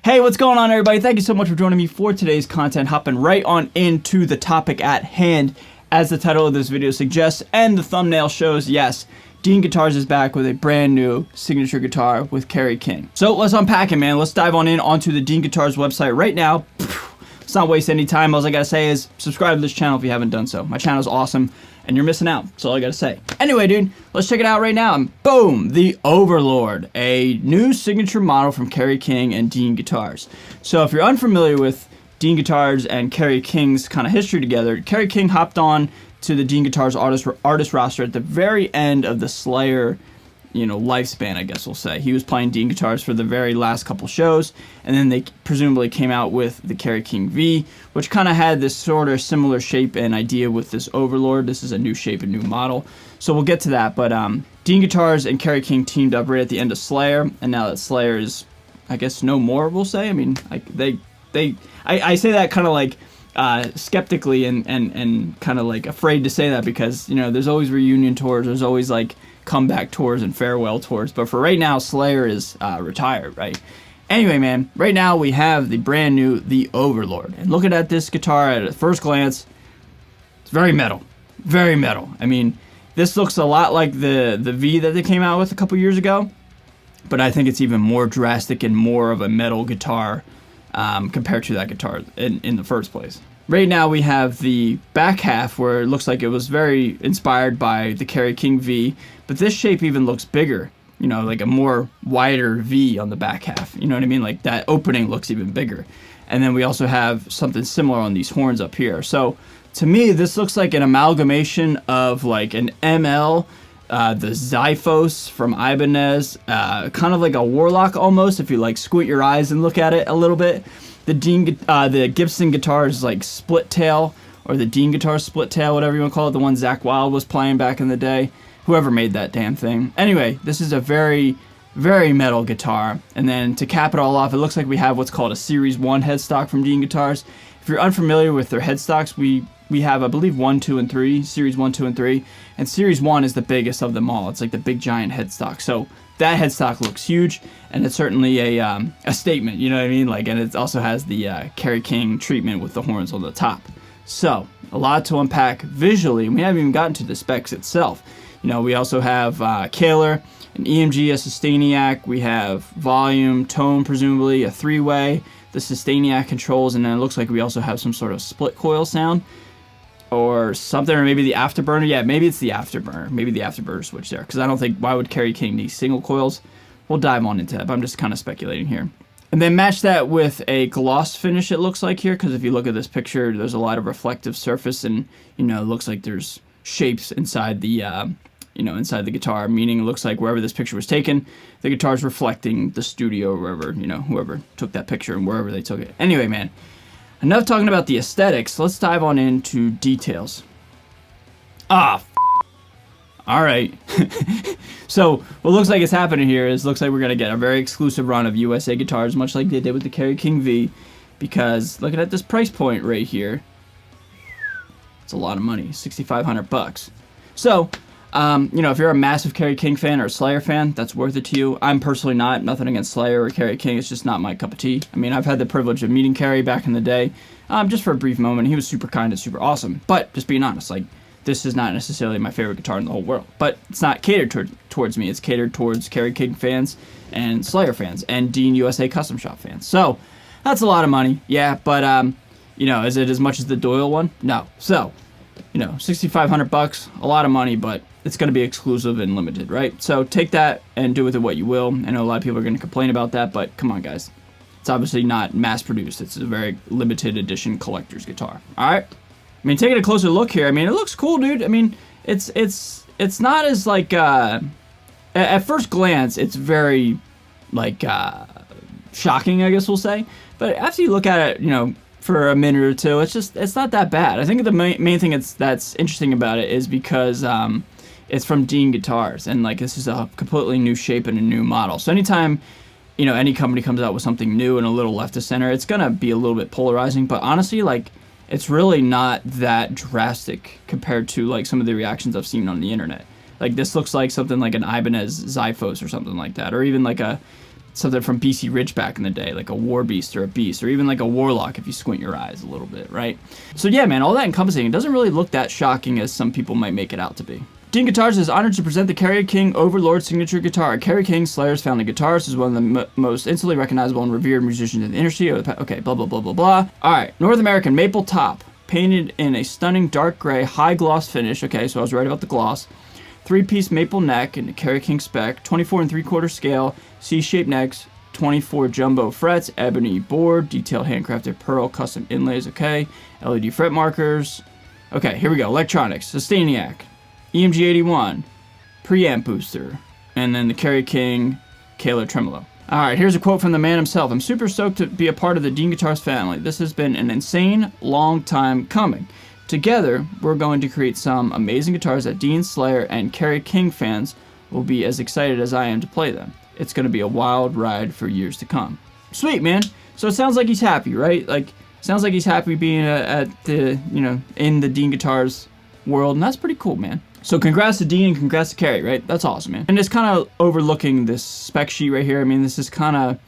Hey, what's going on, everybody? Thank you so much for joining me for today's content. Hopping right on into the topic at hand. As the title of this video suggests and the thumbnail shows, yes, Dean Guitars is back with a brand new signature guitar with Kerry King. So let's unpack it, man. Let's dive on in onto the Dean Guitars website right now. Let's not waste any time. All I gotta say is subscribe to this channel if you haven't done so. My channel's awesome and you're missing out. That's all I gotta say. Anyway, dude, let's check it out right now. And boom, the Overlord, a new signature model from Kerry King and Dean Guitars. So if you're unfamiliar with Dean Guitars and Kerry King's kind of history together, Kerry King hopped on to the Dean Guitars artist roster at the very end of the Slayer, lifespan, I guess we'll say. He was playing Dean Guitars for the very last couple shows, and then they presumably came out with the Kerry King V, which kind of had this sort of similar shape and idea with this Overlord. This is a new shape, a new model. So we'll get to that, but Dean Guitars and Kerry King teamed up right at the end of Slayer, and now that Slayer is, I guess, no more, we'll say. I mean, I say that kind of like skeptically and kind of like afraid to say that because, there's always reunion tours, there's always like comeback tours and farewell tours, but for right now, Slayer is retired, right? Anyway, man, right now we have the brand new, the Overlord, and looking at this guitar at first glance, it's very metal, very metal. I mean, this looks a lot like the V that they came out with a couple years ago, but I think it's even more drastic and more of a metal guitar compared to that guitar in the first place. Right now we have the back half where it looks like it was very inspired by the Kerry King V, but this shape even looks bigger, like a more wider V on the back half. You know what I mean? Like that opening looks even bigger. And then we also have something similar on these horns up here. So to me, this looks like an amalgamation of like an ML, the Xiphos from Ibanez, kind of like a Warlock almost, if you like squint your eyes and look at it a little bit. The Gibson Guitars like split tail, or the Dean Guitar split tail, whatever you want to call it, the one Zakk Wylde was playing back in the day. Whoever made that damn thing. Anyway, this is a very, very metal guitar. And then to cap it all off, it looks like we have what's called a Series 1 headstock from Dean Guitars. If you're unfamiliar with their headstocks, we have, I believe, 1, 2, and 3, Series 1, 2, and 3, and Series 1 is the biggest of them all. It's like the big giant headstock. So that headstock looks huge, and it's certainly a statement, you know what I mean? Like, and it also has the Kerry King treatment with the horns on the top. So, a lot to unpack visually, and we haven't even gotten to the specs itself. We also have Kaler, an EMG, a Sustainiac, we have volume, tone, presumably, a three-way, the Sustainiac controls, and then it looks like we also have some sort of split coil sound or something, or maybe the afterburner. Yeah, maybe it's the afterburner. Maybe the afterburner switch there, because I don't think, why would Kerry King need single coils? We'll dive on into that, but I'm just kind of speculating here. And then match that with a gloss finish, it looks like here, because if you look at this picture, there's a lot of reflective surface, and, it looks like there's shapes inside the, inside the guitar, meaning it looks like wherever this picture was taken, the guitar's reflecting the studio, or wherever, whoever took that picture and wherever they took it. Anyway, man, enough talking about the aesthetics. Let's dive on into details. All right. So what looks like is happening here is looks like we're going to get a very exclusive run of USA guitars, much like they did with the Kerry King V, because looking at this price point right here, it's a lot of money, $6,500. So, if you're a massive Kerry King fan or a Slayer fan, that's worth it to you. I'm personally not. Nothing against Slayer or Kerry King. It's just not my cup of tea. I mean, I've had the privilege of meeting Kerry back in the day, just for a brief moment. He was super kind and super awesome. But just being honest, like, this is not necessarily my favorite guitar in the whole world. But it's not catered towards me. It's catered towards Kerry King fans and Slayer fans and Dean USA Custom Shop fans. So, that's a lot of money. Yeah, but, is it as much as the Doyle one? No. So, $6,500, a lot of money, but it's going to be exclusive and limited, right? So take that and do with it what you will. I know a lot of people are going to complain about that, but come on, guys. It's obviously not mass-produced. It's a very limited edition collector's guitar. All right? I mean, taking a closer look here, I mean, it looks cool, dude. I mean, it's not as, like, at first glance, it's very, like, shocking, I guess we'll say. But after you look at it, for a minute or two, it's not that bad. I think the main thing that's interesting about it is because it's from Dean Guitars, and like this is a completely new shape and a new model. So anytime any company comes out with something new and a little left of center, it's gonna be a little bit polarizing. But honestly, like it's really not that drastic compared to like some of the reactions I've seen on the internet. Like this looks like something like an Ibanez Xiphos or something like that, or even like a something from BC Ridge back in the day, like a War Beast or a Beast, or even like a Warlock if you squint your eyes a little bit, right? So yeah, man, all that encompassing, it doesn't really look that shocking as some people might make it out to be. Dean Guitars is honored to present the Kerry King Overlord signature guitar. Kerry King, Slayer's founding guitarist, is one of the most instantly recognizable and revered musicians in the industry. Okay, blah, blah, blah, blah, blah. All right, North American maple top, painted in a stunning dark gray, high gloss finish. Okay, so I was right about the gloss. 3-piece maple neck in the Kerry King spec, 24 3/4 scale, C-shaped necks, 24 jumbo frets, ebony board, detailed handcrafted pearl custom inlays. Okay, LED fret markers. Okay, here we go. Electronics, Sustainiac, EMG 81, preamp booster, and then the Kerry King Kaler tremolo. All right, here's a quote from the man himself. I'm super stoked to be a part of the Dean Guitars family. This has been an insane long time coming. Together, we're going to create some amazing guitars that Dean, Slayer, and Kerry King fans will be as excited as I am to play them. It's going to be a wild ride for years to come. Sweet, man. So it sounds like he's happy, right? Like, sounds like he's happy being at the, in the Dean Guitars world, and that's pretty cool, man. So congrats to Dean and congrats to Kerry, right? That's awesome, man. And it's kind of overlooking this spec sheet right here. I mean, this is kind of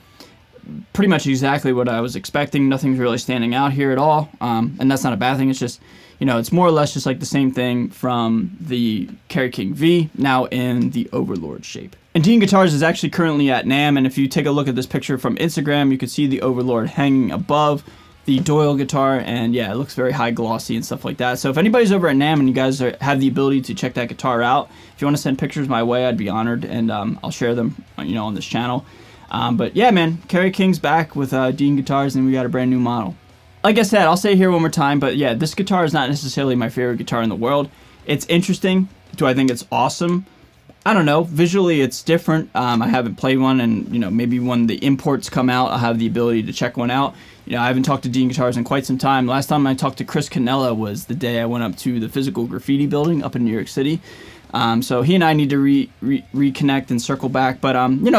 pretty much exactly what I was expecting. Nothing's really standing out here at all. And that's not a bad thing. It's just, it's more or less just like the same thing from the Kerry King V, now in the Overlord shape. And Dean Guitars is actually currently at NAMM, and if you take a look at this picture from Instagram, you can see the Overlord hanging above the Doyle guitar, and yeah, it looks very high glossy and stuff like that. So if anybody's over at NAMM and you guys have the ability to check that guitar out, if you want to send pictures my way, I'd be honored, and I'll share them, on this channel. But yeah, man, Kerry King's back with Dean Guitars, and we got a brand new model. Like I said, I'll say it here one more time, but yeah, this guitar is not necessarily my favorite guitar in the world. It's interesting. Do I think it's awesome? I don't know. Visually, it's different. I haven't played one, and maybe when the imports come out, I'll have the ability to check one out. I haven't talked to Dean Guitars in quite some time. Last time I talked to Chris Canella was the day I went up to the Physical Graffiti building up in New York City. So he and I need to reconnect and circle back. But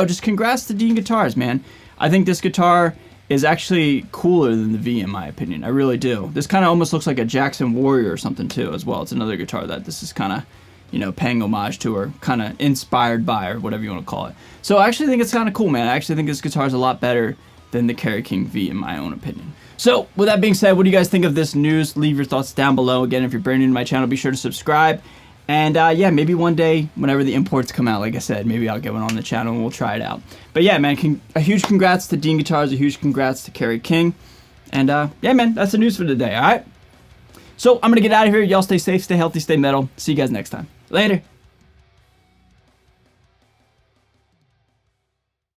just congrats to Dean Guitars, man. I think this guitar is actually cooler than the V, in my opinion. I really do. This kind of almost looks like a Jackson Warrior or something too, as well. It's another guitar that this is kind of, paying homage to, or kind of inspired by, or whatever you want to call it. So I actually think it's kind of cool, man. I actually think this guitar is a lot better than the Kerry King V, in my own opinion. So with that being said, what do you guys think of this news? Leave your thoughts down below. Again, if you're brand new to my channel, be sure to subscribe. And yeah, maybe one day, whenever the imports come out, like I said, maybe I'll get one on the channel and we'll try it out. But yeah, man, a huge congrats to Dean Guitars, a huge congrats to Kerry King. And yeah, man, that's the news for today, all right? So I'm going to get out of here. Y'all stay safe, stay healthy, stay metal. See you guys next time. Later.